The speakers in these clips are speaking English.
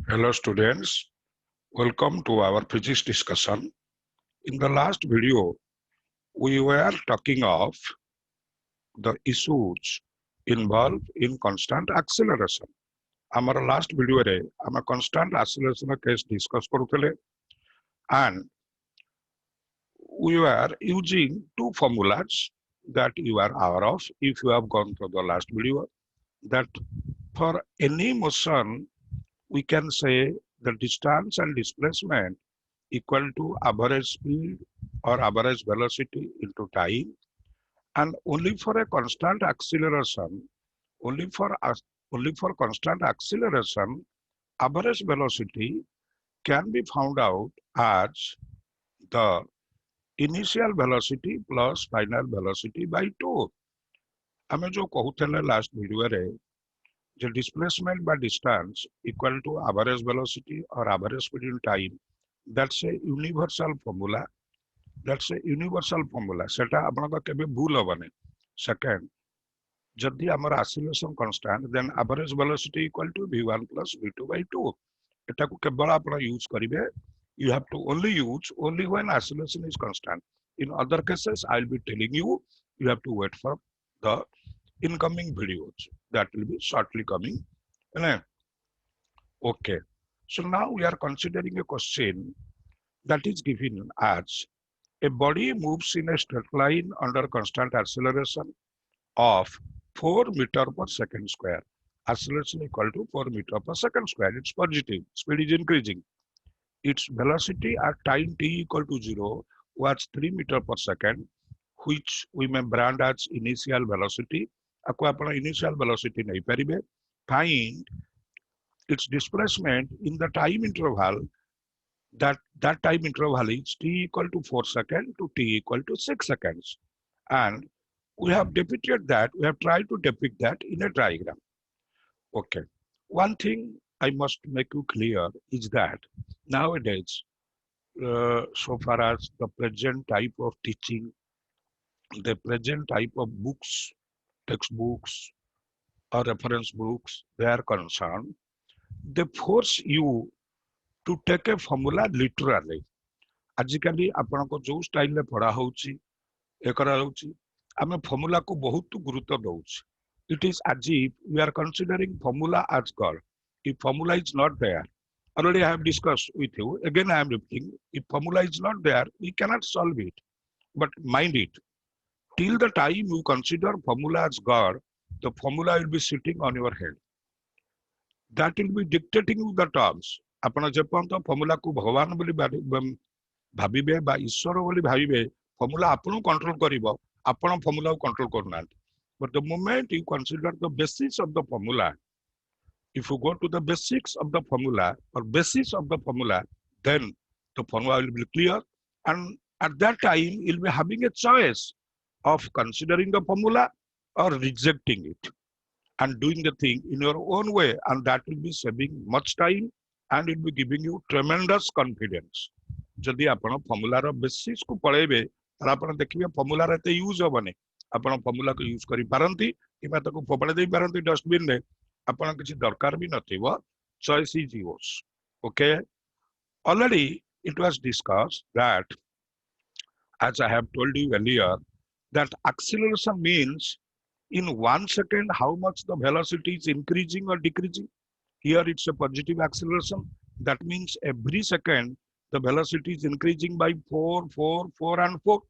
Hello students, welcome to our physics discussion. In the last video, we were talking of the issues involved in constant acceleration. Our last video re ama constant acceleration case discuss करुथले and we were using two formulas that you are aware of if you have gone through the last video, that for any motion we can say the distance and displacement equal to average speed or average velocity into time, and only for a constant acceleration, only for only for constant acceleration, average velocity can be found out as the initial velocity plus final velocity by 2. ଆମେ जो कहूଥିଲେ last video रे जे displacement by distance equal to average velocity or average speed in time, that's a universal formula. That's a universal formula. सेटा आपनका केबे भूल हबने. Second, जदि हमर acceleration constant, then average velocity equal to v1 plus v2 by 2. एटा को केवल आपण use करिवे. You have to only use only when acceleration is constant. In other cases, I'll be telling you, you have to wait for the incoming videos that will be shortly coming. Okay. So now we are considering a question that is given as a body moves in a straight line under constant acceleration of 4 meter per second square. Acceleration equal to 4 meter per second square. It's positive. Speed is increasing. Its velocity at time t equal to 0 was 3 meter per second, which we may brand as initial velocity. Ako apna initial velocity nahi paribe. Find its displacement in the time interval. That time interval is t equal to 4 seconds to t equal to 6 seconds. And we have depicted that, we have tried to depict that in a diagram. Okay. One thing I must make you clear is that nowadays, so far as the present type of teaching, the present type of books, textbooks, or reference books, they are concerned, they force you to take a formula literally. आजिकली आपनको जो style रे पढ़ा होउची ए करा होउची आमे formula को बहुत गुरुत्व दउछ. It is as if we are considering formula as God. If formula is not there, already I have discussed with you, again I am repeating, if formula is not there, we cannot solve it. But mind it, till the time you consider formula as God, the formula will be sitting on your head. That will be dictating you the terms. आपण जेपर्यंत formula को भगवान बोली भाविबे बा ईश्वर बोली भाविबे, formula आपन control करिवो, आपण formula को control करना. But the moment you consider the basis of the formula, if you go to the basics of the formula or basis of the formula, then the formula will be clear. And at that time, you'll be having a choice of considering the formula or rejecting it and doing the thing in your own way. And that will be saving much time and it will be giving you tremendous confidence. जदि आपण formula रो basis को पळेबे तर आपण देखिबे formula रे ते use होबने. आपण formula को use करि पारंती किबा तको फोपडे देई पारंती डस्टबिन रे. आपण किछि दरकार भी नथिबो. Choice is yours. Okay, already it was discussed that, as I have told you earlier, that acceleration means in 1 second how much the velocity is increasing or decreasing. Here it's a positive acceleration. That means every second the velocity is increasing by 4, 4, 4 and 4.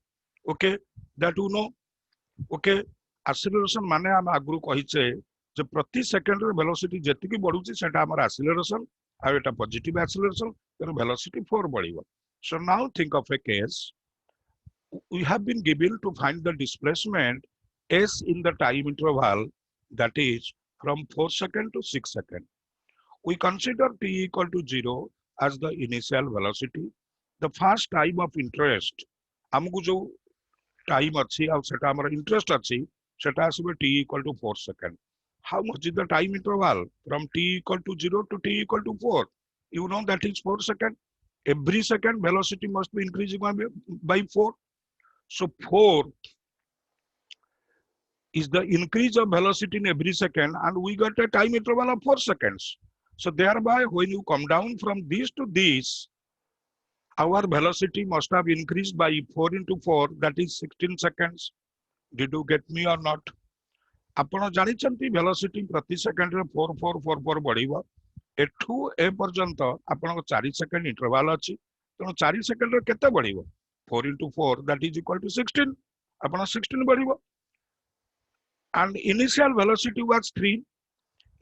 Okay, that you know. Okay, acceleration माने हम आगु कहिचे जे प्रति second रे velocity जेतिकी बढ़ुची सेटा हमर acceleration आ एटा positive acceleration तर velocity 4 बढ़िबो. So now think of a case. We have been given to find the displacement s in the time interval, that is from 4 seconds to 6 seconds. We consider t equal to 0 as the initial velocity. The first time of interest, हमको जो time अच्छी और सेटा हमारा interest अच्छी, सेटा आसबे t equal to 4 seconds. How much is the time interval from t equal to 0 to t equal to 4? You know that is 4 seconds. Every second velocity must be increasing by 4. So 4 is the increase of velocity in every second, and we got a time interval of 4 seconds. So thereby, when you come down from this to this, our velocity must have increased by 4 into 4, that is 16 seconds. Did you get me or not? ଆପଣ ଜାଣିଛନ୍ତି velocity ପ୍ରତି ସେକେଣ୍ଡରେ 4444 ବଢିବ। ଏଠୁ ଏ ପର୍ଯ୍ୟନ୍ତ ଆପଣଙ୍କ 4 second interval ଅଛି। ତେଣୁ 4 ସେକେଣ୍ଡରେ କେତେ ବଢିବ? 4 into 4, that is equal to 16. ଆପଣ 16 ବଢିବ। And initial velocity was 3.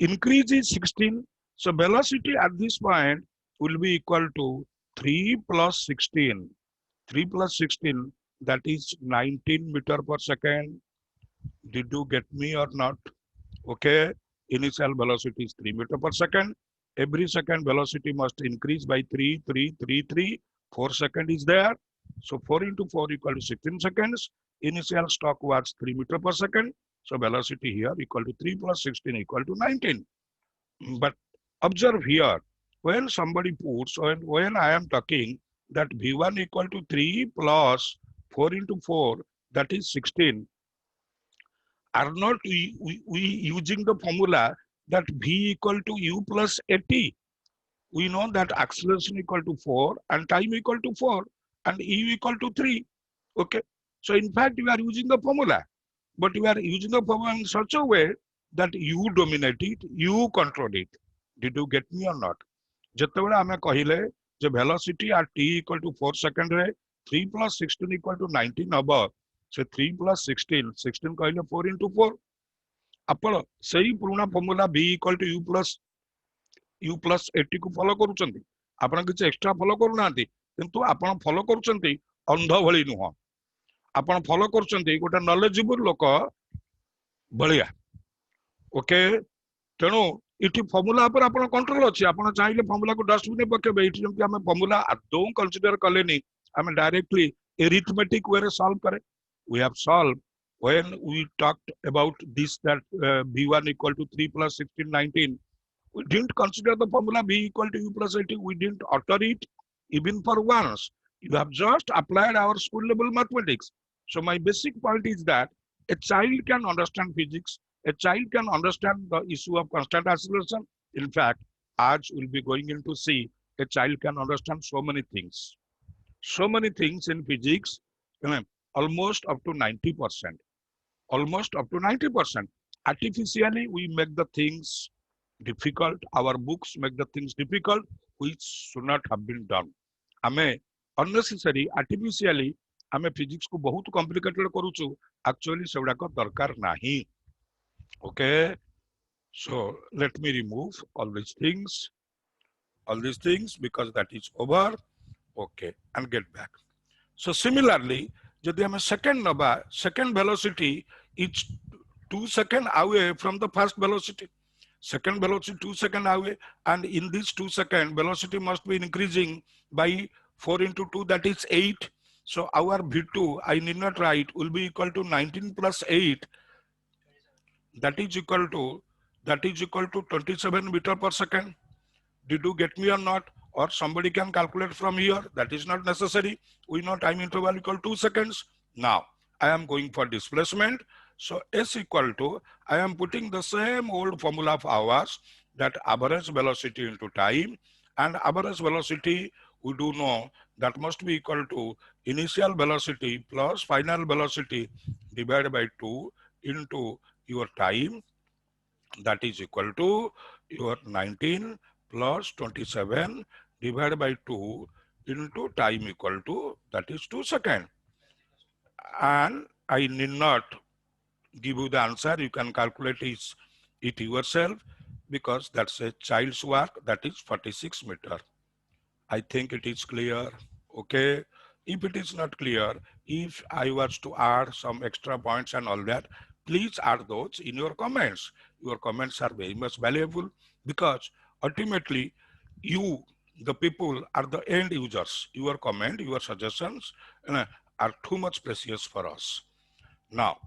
Increase is 16. So velocity at this point will be equal to 3 plus 16. 3 plus 16, that is 19 meter per second. Did you get me or not? Okay. Initial velocity is 3 meter per second. Every second velocity must increase by 3, 3, 3, 3. 4 seconds is there. So 4 into 4 equal to 16 seconds. Initial stock was 3 meter per second. So velocity here equal to 3 plus 16 equal to 19. But observe here, when somebody puts, when I am talking that V1 equal to 3 plus 4 into 4, that is 16, are not we using the formula that V equal to U plus AT? We know that acceleration equal to 4 and time equal to 4 and U equal to 3. Okay. So in fact, we are using the formula, but we are using the formula in such a way that you dominate it, you control it. Did you get me or not? ଯେତେବେଳେ ଆମେ କହିଲେ ଯେ velocity at t equal to 4 second ରେ 3 plus 16 equal to 19 ହବ, ସେ 3 plus 16, 16 କହିଲେ 4 into 4. ଆପଣ ସେଇ ପୁରୁଣା formula b equal to u plus 80 କୁ ଫଲୋ କରୁଛନ୍ତି। ଆପଣ କିଛି ଏକ୍ସଟ୍ରା ଫଲୋ କରୁନାହାନ୍ତି, କିନ୍ତୁ ଆପଣ ଫଲୋ କରୁଛନ୍ତି ଅନ୍ଧ ଭଳି ନୁହଁ। ଆପଣ ଫଲୋ କରୁଛନ୍ତି ଗୋଟେ ନଲେଜେବୁଲ ଲୋକ ଭଳିଆ। ଓକେ, ତେଣୁ ଏଠି ଫର୍ମୁଲା ଉପରେ ଆପଣ କଣ୍ଟ୍ରୋଲ ଅଛି। ଆପଣ ଚାହିଁଲେ ଫର୍ମୁଲାକୁ ଡଷ୍ଟବିନରେ ପକେଇବେ। ଏଠି ଯେମିତି ଆମେ ଫର୍ମୁଲା ଆଦୌ କନସିଡର କଲେନି, ଆମେ ଡାଇରେକ୍ଟଲି arithmetic way ରେ ସଲ୍ଭ କରେ। We have solved when we talked about this, that v1 equal to 3 plus 16, 19. We didn't consider the formula b equal to u plus 80. We didn't utter it even for once. You have just applied our school level mathematics. So my basic point is that a child can understand physics. A child can understand the issue of constant acceleration. In fact, as we'll be going into see, a child can understand so many things. So many things in physics, almost up to 90%. Almost up to 90%. Artificially, we make the things difficult. Our books make the things difficult, which should not have been done. ଆମେ unnecessary artificially ଆମେ physics को बहुत complicated करूଛୁ। Actually ସେଗୁଡାକ ଦରକାର ନାହିଁ। Okay, so let me remove all these things because that is over. Okay, and get back. So similarly, যদি ଆମେ second नबा, second velocity is 2 seconds away from the first velocity. Second velocity 2 seconds away, and in this 2 seconds, velocity must be increasing by 4 into 2, that is 8. So our V2, I need not write, will be equal to 19 plus 8, that is equal to 27 meter per second. Did you get me or not? Or somebody can calculate from here. That is not necessary. We know time interval equal 2 seconds. Now I am going for displacement. So S equal to, I am putting the same old formula of ours, that average velocity into time, and average velocity we do know that must be equal to initial velocity plus final velocity divided by 2 into your time, that is equal to your 19 plus 27 divided by 2 into time equal to, that is 2 seconds. And I need not give you the answer. You can calculate it yourself, because that's a child's work. That is 46 meter. I think it is clear. Okay, if it is not clear, if I was to add some extra points and all that, please add those in your comments. Your comments are very much valuable, because ultimately you, the people, are the end users. Your comment, your suggestions are too much precious for us. Now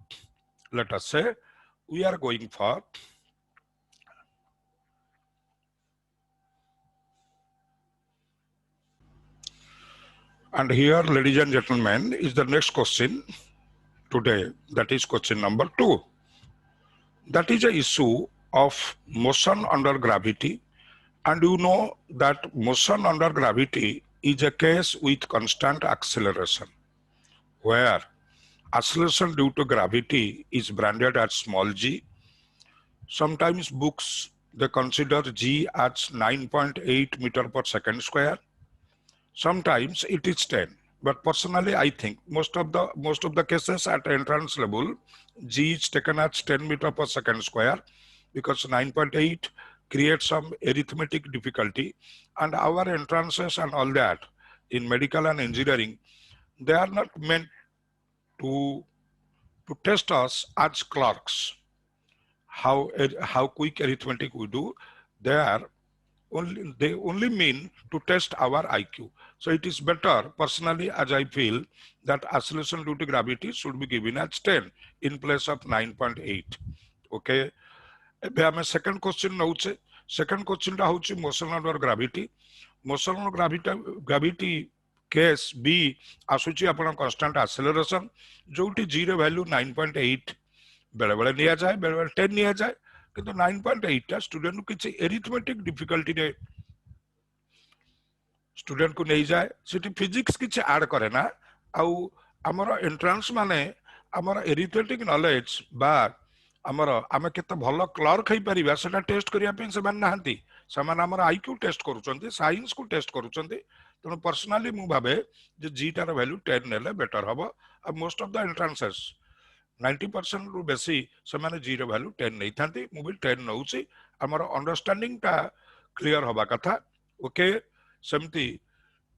let us say we are going for and here, ladies and gentlemen, is the next question today. That is question number 2. That is a issue of motion under gravity And you know that motion under gravity is a case with constant acceleration, where acceleration due to gravity is branded as small g. Sometimes books they consider g as 9.8 meter per second square. Sometimes it is 10. But personally, I think most of the cases at entrance level, g is taken as 10 meter per second square because 9.8 creates some arithmetic difficulty, and our entrances and all that in medical and engineering, they are not meant to test us as clerks how quick arithmetic we do. They only mean to test our IQ. So it is better, personally, as I feel, that acceleration due to gravity should be given as 10 in place of 9.8. Okay. ଏବେ ଆମେ second question ନଉଛେ second question ଟା ହଉଛି motion under gravity motion gravity case ବି ଆସୁଛି ଆପଣ constant ଆକ୍ସେଲରେସନ ଯୋଉଠି g ର ଭ୍ୟାଲୁ 9.8 ବେଳେବେଳେ ନିଆଯାଏ ବେଳେବେଳେ 10 ନିଆଯାଏ କିନ୍ତୁ 9.8 ଟା ଷ୍ଟୁଡେଣ୍ଟ କିଛି ଏରିଥମେଟିକ ଡିଫିକଲ୍ଟିରେ ଷ୍ଟୁଡେଣ୍ଟ କୁ ନେଇଯାଏ ସେଠି ଫିଜିକ୍ସ କିଛି ଆଡ୍ କରେ ନା ଆଉ ଆମର ଏଣ୍ଟ୍ରାନ୍ସ ମାନେ ଆମର ଏରିଥମେଟିକ ନଲେଜ ବା ଆମର ଆମେ କେତେ ଭଲ କ୍ଲର୍କ ହେଇପାରିବା ସେଟା ଟେଷ୍ଟ କରିବା ପାଇଁ ସେମାନେ ନାହାନ୍ତି ସେମାନେ ଆମର ଆଇକ୍ୟୁ ଟେଷ୍ଟ କରୁଛନ୍ତି ସାଇନ୍ସ କୁ ଟେଷ୍ଟ କରୁଛନ୍ତି ତେଣୁ ପର୍ସନାଲି ମୁଁ ଭାବେ ଯେ ଜି ଟାର ଭ୍ୟାଲୁ 10 ନେଲେ ବେଟର ହବ ଆଉ ମୋଷ୍ଟ ଅଫ ଦ ଏଣ୍ଟ୍ରାନ୍ସେସ୍ 90% ରୁ ବେଶୀ ସେମାନେ ଜି ର ଭ୍ୟାଲୁ 10 ନେଇଥାନ୍ତି ମୁଁ ବି 10 ନଉଛି ଆମର ଅଣ୍ଡରଷ୍ଟାଣ୍ଡିଂ ଟା କ୍ଲିୟର ହବା କଥା ଓକେ ସେମିତି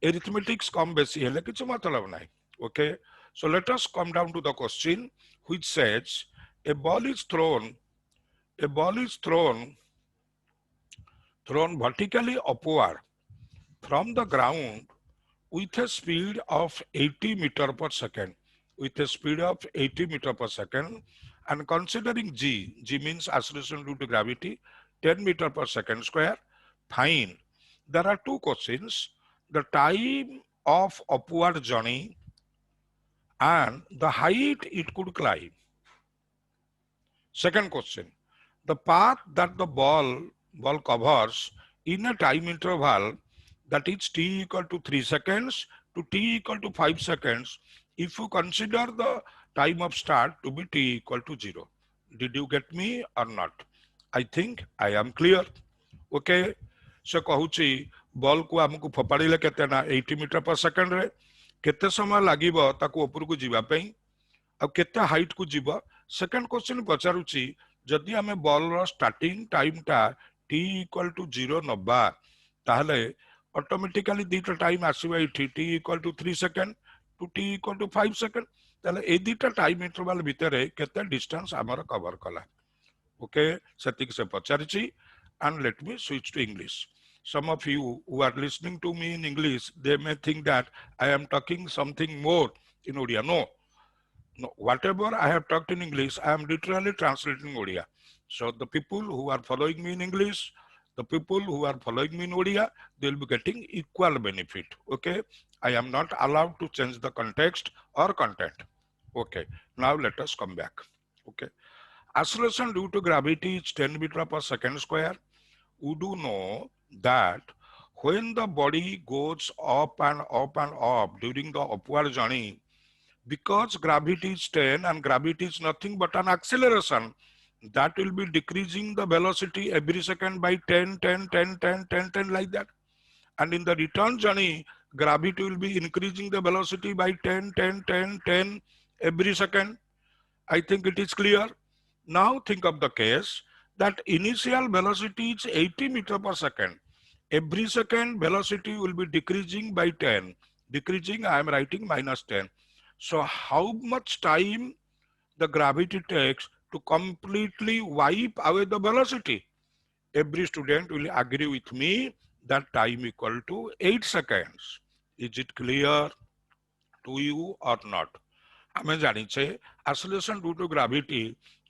arithmetics କମ ବେଶୀ ହେଲେ କିଛି मतलब ନାହିଁ okay so let us come down to the question which says a ball is thrown vertically upward from the ground with a speed of 80 meter per second and considering g means acceleration due to gravity 10 meter per second square fine there are two questions the time of upward journey and the height it could climb. Second question, the path that the ball covers in a time interval that is t equal to 3 seconds to t equal to 5 seconds if you consider the time of start to be t equal to 0. Did you get me or not? I think I am clear. Okay. से कहूची ball को आमको फोपाड़िले केते ना 80 metre पर second रे केते समय लागिबो ताको ऊपर को जीवा पई आ केते हाइट को जीवा सेकंड क्वेश्चन पचारुची जदि हमें बॉल रो स्टार्टिंग टाइम टा t इक्वल टू 0 नबा ताहले ऑटोमेटिकली दीटा टाइम आसीबा इठी t equal to 3 second to t equal to 5 second ताहले ए दीटा टाइम इंटरवल भितरे केते डिस्टेंस हमर कवर कला ओके सेतिक से पचारिची and let me switch to English. Some of you who are listening to me in English, they may think that I am talking something more in Odia. No, whatever I have talked in English, I am literally translating Odia. So the people who are following me in English, the people who are following me in Odia, they will be getting equal benefit. Okay, I am not allowed to change the context or content. Okay, now let us come back. Okay, acceleration due to gravity is 10 meter per second square. We do know that when the body goes up and up and up during the upward journey, because gravity is 10 and gravity is nothing but an acceleration, that will be decreasing the velocity every second by 10, 10, 10, 10, 10, 10 like that. And in the return journey, gravity will be increasing the velocity by 10, 10, 10, 10 every second. I think it is clear. Now think of the case that initial velocity is 80 meter per second. Every second velocity will be decreasing by 10. Decreasing, I am writing minus 10. So how much time the gravity takes to completely wipe away the velocity? Every student will agree with me that time equal to 8 seconds. Is it clear to you or not? आमे जानिछे acceleration due to gravity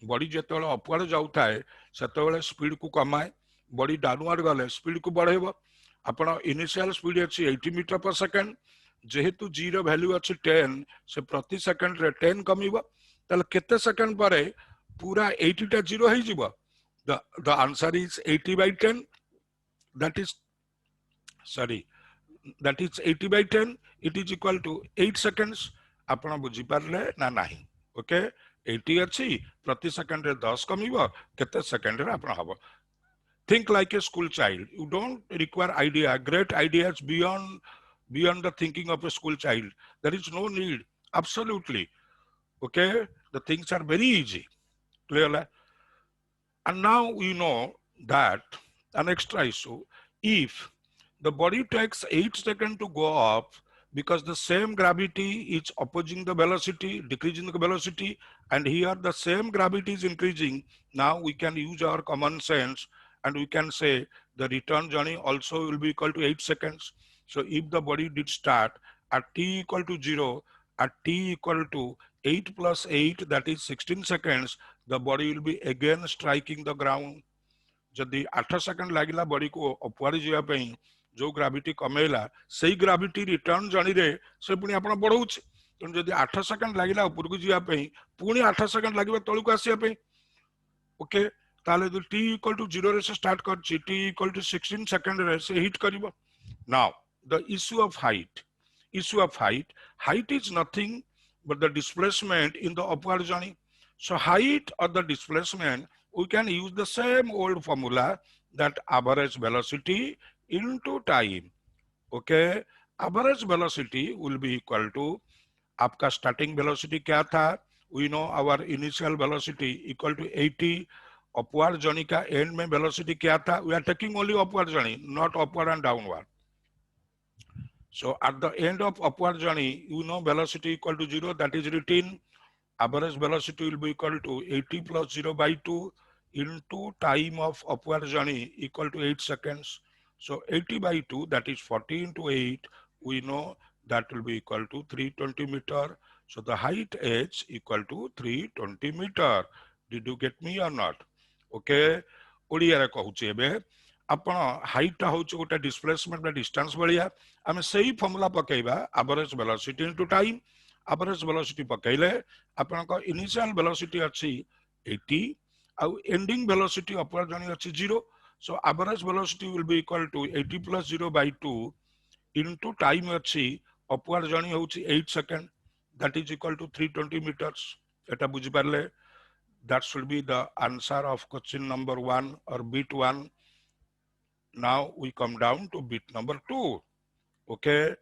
body जेतेबेले upward जाउथाय सेतेबेले speed को कमाए body downward गले speed को बढ़ेबो आपण इनिशियल स्पीड अछि 80 मीटर पर सेकंड जेहेतु g रो वैल्यू अछि 10 से प्रति सेकंड रे 10 कमिबो तले केते सेकंड परे पूरा 80 टा 0 हे जिवो the answer is 80 by 10 that is, sorry, that is 80 by 10, it is equal to 8 seconds. आपण बुझी पारले ना नाही? ओके, 80 अछि, प्रति सेकंड रे 10 कमिबो, केते सेकंड रे आपण हबो? Think like a school child. You don't require idea, great ideas beyond the thinking of a school child. There is no need. Absolutely. Okay, the things are very easy. Clearly. And now we know that an extra issue, if the body takes 8 seconds to go up because the same gravity is opposing the velocity, decreasing the velocity, and here the same gravity is increasing. Now we can use our common sense and we can say the return journey also will be equal to 8 seconds. So if the body did start at t equal to 0, at t equal to 8 plus 8, that is 16 seconds, the body will be again striking the ground. जदि 8 second लागिला body को अपवार जिया पई जो gravity कमेला सेही gravity return journey रे से पुनी आपण बढ़ौछ तन जदि 8 सेकंड लागिला ऊपर को जिया पई पुनी 8 सेकंड लागिबा तळु को आसिया पई ओके ताले जो t इक्वल टू 0 रे से स्टार्ट कर t इक्वल टू 16 सेकंड रे से हिट करिवो now the issue of height is nothing but the displacement in the upward journey. So height or the displacement, we can use the same old formula, that average velocity into time. Okay, average velocity will be equal to आपका starting velocity क्या था? We know our initial velocity equal to 80. upward journey का end में velocity क्या था? We are taking only upward journey, not upward and downward. So at the end of upward journey, you know velocity equal to 0, that is written. Average velocity will be equal to 80 plus 0 by 2 into time of upward journey equal to 8 seconds. So 80 by 2, that is 40 into 8, we know that will be equal to 320 meter. So the height h equal to 320 meter. Did you get me or not? Okay. Odia रे कहूची एबे आपण height होच गोटे displacement बा distance बलिया आमे सही formula पकेइबा average velocity into time average velocity पकेइले आपण को इनिशियल वेलोसिटी अछि 80 आउ एंडिंग वेलोसिटी अपवर्ड जर्नी अछि 0 so average velocity will be equal to 80 plus 0 by 2 into time अछि अपवर्ड जर्नी होची 8 second that is equal to 320 metres एटा बुझि Parle that should be the answer of question number 1 or bit 1. Now we come down to bit number 2. Okay,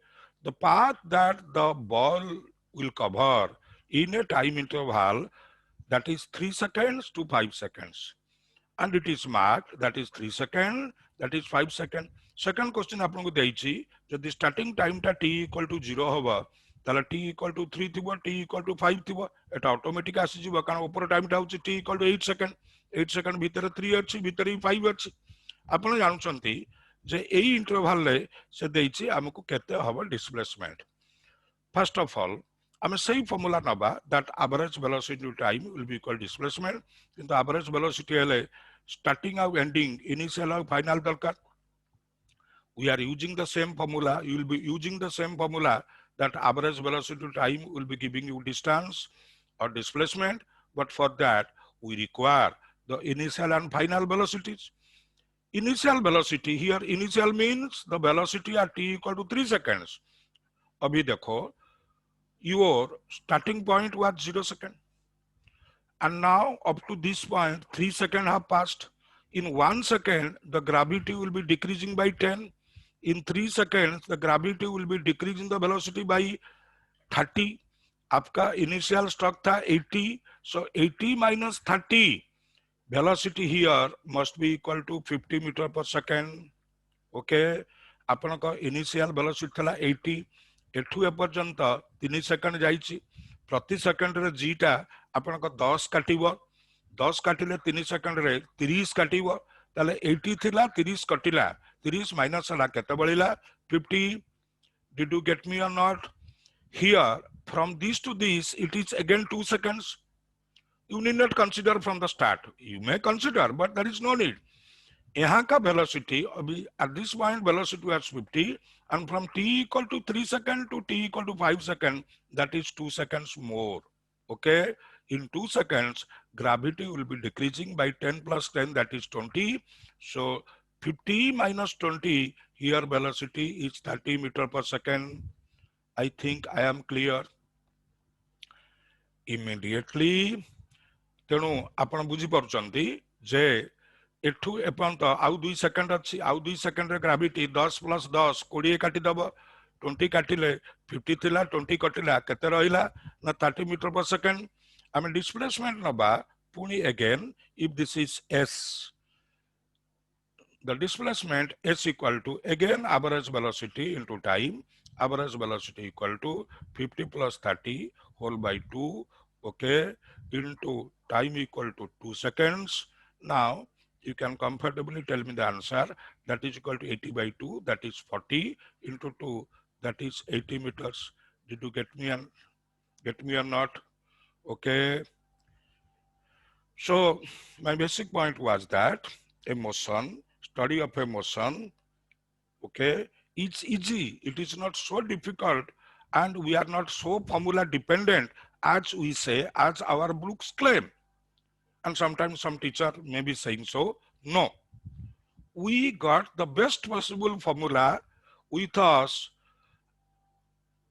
the path that the ball will cover in a time interval that is 3 seconds to 5 seconds, and it is marked that is 3 seconds, that is 5 seconds. Second question आपन को देइछि जदि starting time टा t equal to 0 होबा ताला t equal to 3 थिबो t equal to 5 थिबो एटा automatic आसी जिवो कारण ऊपर टाइम टा होछि t equal to 8 second 8 second भीतर 3 अछि भीतर 5 अछि आपण जानछंती जे एई इंटरवल ले से देइछि हमकु केते हबो डिस्प्लेसमेंट. फर्स्ट ऑफ ऑल आमे सही फार्मूला नबा that average velocity to time will be equal displacement किंतु एवरेज वेलोसिटी हेले स्टार्टिंग और एंडिंग इनिशियल और फाइनल दरकार. We are using the same formula. You will be using the same formula that average velocity to time will be giving you distance or displacement. But for that, we require the initial and final velocities. Initial velocity here, initial means the velocity at t equal to 3 seconds. Abhi dekho, your starting point was 0 second. And now up to this point, 3 seconds have passed. In 1 second, the gravity will be decreasing by 10. In 3 seconds, the gravity will be decreasing the velocity by 30. आपका initial struck था 80. So 80 minus 30, velocity here must be equal to 50 meter per second. Okay. आपन का initial velocity थला 80. एठू एपर्यंत 3 second जाइछि. प्रति second रे g टा आपन का 10 काटिबो. 10 काटिले 3 सेकंड रे 30 काटिबो. ताले 80 थिला 30 कटिला 30 minus ला केते बळिला 50. Did you get me or not? Here from this to this it is again 2 seconds. You need not consider from the start. You may consider but there is no need. यहाँ का velocity अभी at this point velocity was 50 and from t equal to 3 second to t equal to 5 second, that is 2 seconds more. Okay, in 2 seconds gravity will be decreasing by 10 plus 10, that is 20. So 50 minus 20, here velocity is 30 meter per second. I think I am clear. Immediately, ତେଣୁ ଆପଣ ବୁଝିପାରୁଛନ୍ତି ଯେ ଏଠୁ ଏପର୍ଯ୍ୟନ୍ତ ଆଉ 2 second ଅଛି, ଆଉ 2 ସେକେଣ୍ଡରେ ଗ୍ରାଭିଟି 10 ପ୍ଲସ୍ 10 20 କାଟିଦବ, 20 କାଟିଲେ 50 ଥିଲା, 20 କଟିଲା, କେତେ ରହିଲା ନା 30 ମିଟର per second. ଆମେ ଡିସପ୍ଲେସମେଣ୍ଟ ନବା ପୁଣି again, if this is s, the displacement s equal to again average velocity into time, average velocity equal to 50 plus 30 whole by 2, okay, into time equal to 2 seconds. Now you can comfortably tell me the answer, that is equal to 80 by 2, that is 40 into 2, that is 80 meters. Did you get me or not? Okay, so my basic point was that a motion, study of a motion, okay, it's easy. It is not so difficult, and we are not so formula dependent as we say, as our books claim. And sometimes some teacher may be saying so. No, we got the best possible formula with us.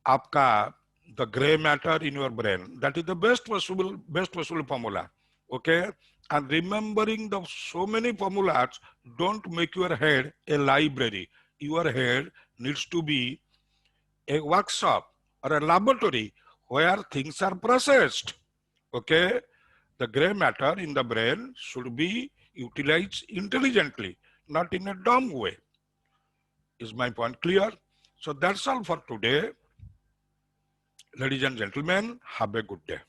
Aapka, the gray matter in your brain, that is the best possible formula. Okay, and remembering the so many formulas don't make your head a library. Your head needs to be a workshop or a laboratory where things are processed. Okay, the gray matter in the brain should be utilized intelligently, not in a dumb way. Is my point clear? So that's all for today. Ladies and gentlemen, have a good day.